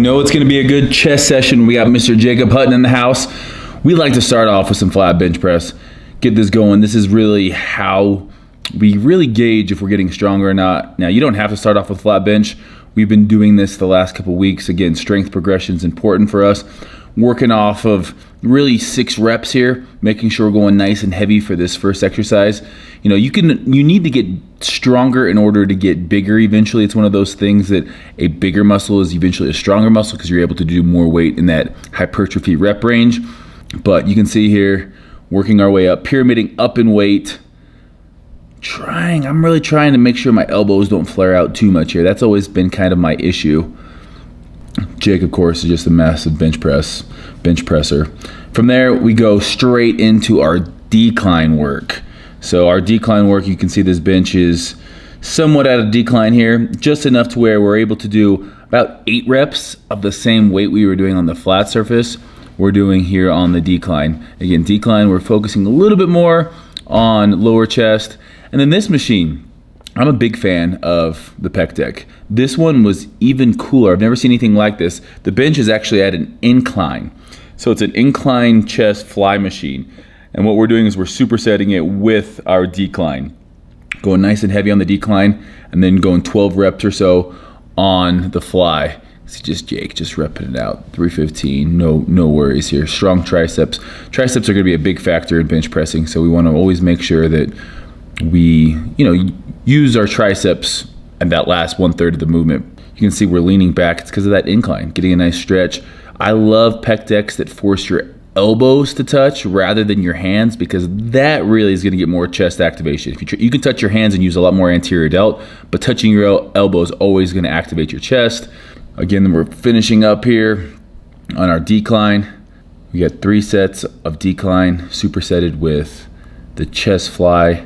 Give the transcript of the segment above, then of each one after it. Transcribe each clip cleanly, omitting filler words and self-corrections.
know it's going to be a good chest session. We got Mr. Jacob Hutton in the house. We like to start off with some flat bench press. Get this going. This is really how we really gauge if we're getting stronger or not. Now, you don't have to start off with flat bench. We've been doing this the last couple weeks. Again, strength progression is important for us. Working off of really 6 reps here, making sure we're going nice and heavy for this first exercise. You know, you need to get stronger in order to get bigger eventually. It's one of those things that a bigger muscle is eventually a stronger muscle because you're able to do more weight in that hypertrophy rep range. But you can see here, working our way up, pyramiding up in weight. I'm really trying to make sure my elbows don't flare out too much here. That's always been kind of my issue. Jake, of course, is just a massive bench presser. From there, we go straight into our decline work. So our decline work, you can see this bench is somewhat at a decline here, just enough to where we're able to do about 8 reps of the same weight we were doing on the flat surface. We're doing here on the decline. Again, decline, we're focusing a little bit more on lower chest. And then this machine, I'm a big fan of the Pec Deck. This one was even cooler. I've never seen anything like this. The bench is actually at an incline. So it's an incline chest fly machine. And what we're doing is we're supersetting it with our decline. Going nice and heavy on the decline and then going 12 reps or so on the fly. It's just Jake just repping it out. 315, no worries here. Strong triceps. Triceps are gonna be a big factor in bench pressing, so we wanna always make sure that we, use our triceps and that last 1/3 of the movement. You can see we're leaning back. It's because of that incline, getting a nice stretch. I love pec decks that force your elbows to touch rather than your hands, because that really is going to get more chest activation. If you can touch your hands and use a lot more anterior delt, but touching your elbow is always going to activate your chest. Again, we're finishing up here on our decline. We got 3 sets of decline supersetted with the chest fly.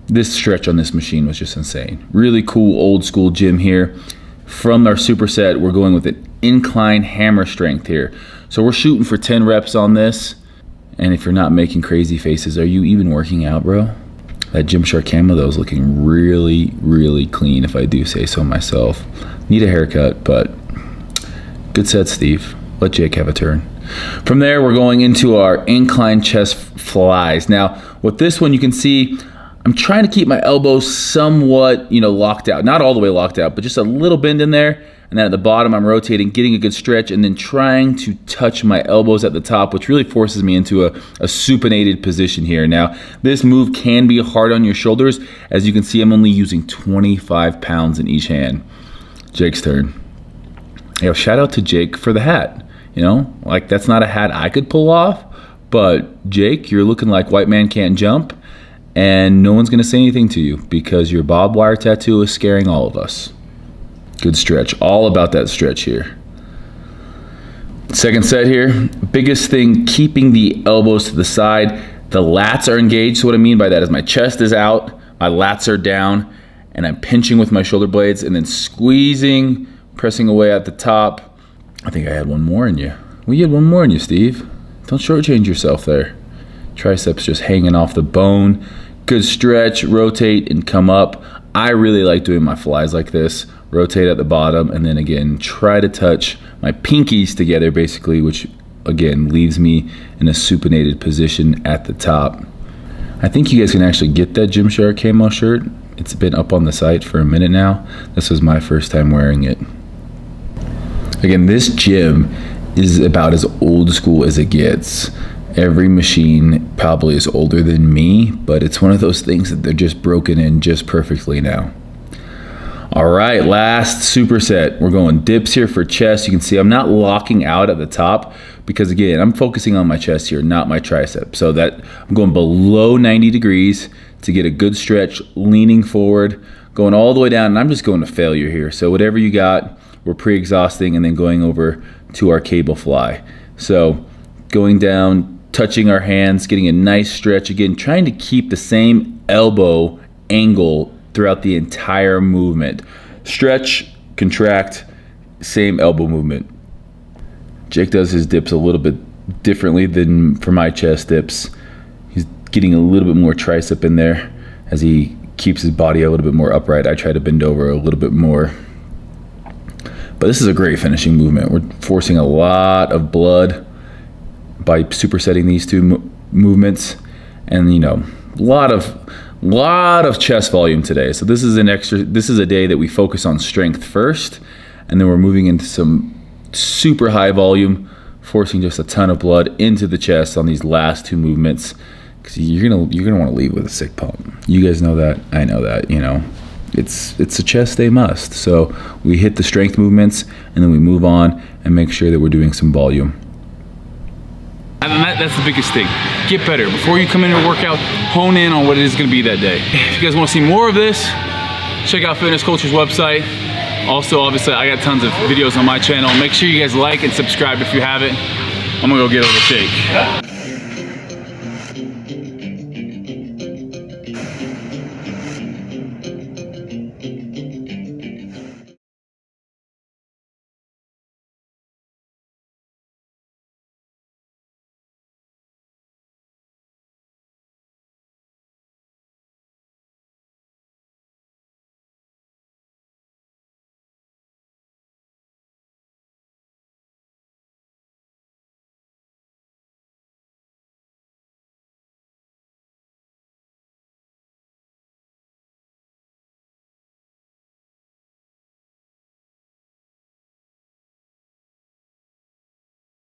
This stretch on this machine was just insane. Really cool old school gym here. From our superset, we're going with an incline hammer strength here. So we're shooting for 10 reps on this. And if you're not making crazy faces, are you even working out, bro? That Gymshark camo though is looking really, really clean, if I do say so myself. Need a haircut, but good set, Steve. Let Jake have a turn. From there, we're going into our incline chest flies. Now, with this one, you can see I'm trying to keep my elbows somewhat, locked out. Not all the way locked out, but just a little bend in there. And then at the bottom, I'm rotating, getting a good stretch, and then trying to touch my elbows at the top, which really forces me into a supinated position here. Now, this move can be hard on your shoulders. As you can see, I'm only using 25 pounds in each hand. Jake's turn. Yo, shout out to Jake for the hat. That's not a hat I could pull off, but Jake, you're looking like white man can't jump. And no one's going to say anything to you because your barbed wire tattoo is scaring all of us. Good stretch. All about that stretch here. Second set here. Biggest thing, keeping the elbows to the side. The lats are engaged. So what I mean by that is my chest is out, my lats are down, and I'm pinching with my shoulder blades and then squeezing, pressing away at the top. I think I had one more in you. You had one more in you, Steve. Don't shortchange yourself there. Triceps just hanging off the bone. Good stretch, rotate and come up. I really like doing my flies like this. Rotate at the bottom and then again, try to touch my pinkies together basically, which again, leaves me in a supinated position at the top. I think you guys can actually get that Gymshark camo shirt. It's been up on the site for a minute now. This was my first time wearing it. Again, this gym is about as old school as it gets. Every machine probably is older than me, but it's one of those things that they're just broken in just perfectly now. All right, last superset. We're going dips here for chest. You can see I'm not locking out at the top because again, I'm focusing on my chest here, not my tricep. So that I'm going below 90 degrees to get a good stretch, leaning forward, going all the way down, and I'm just going to failure here. So whatever you got, we're pre-exhausting and then going over to our cable fly. So going down, touching our hands, getting a nice stretch. Again, trying to keep the same elbow angle throughout the entire movement. Stretch, contract, same elbow movement. Jake does his dips a little bit differently than for my chest dips. He's getting a little bit more tricep in there as he keeps his body a little bit more upright. I try to bend over a little bit more. But this is a great finishing movement. We're forcing a lot of blood by supersetting these two movements, and you know, a lot of chest volume today. So this is a day that we focus on strength first, and then we're moving into some super high volume, forcing just a ton of blood into the chest on these last two movements, because you're gonna want to leave with a sick pump. You guys know that, I know that, you know. It's a chest day must. So we hit the strength movements, and then we move on and make sure that we're doing some volume. And that's the biggest thing. Get better. Before you come into a workout, hone in on what it is gonna be that day. If you guys wanna see more of this, check out Fitness Culture's website. Also, obviously, I got tons of videos on my channel. Make sure you guys like and subscribe if you haven't. I'm gonna go get a little shake.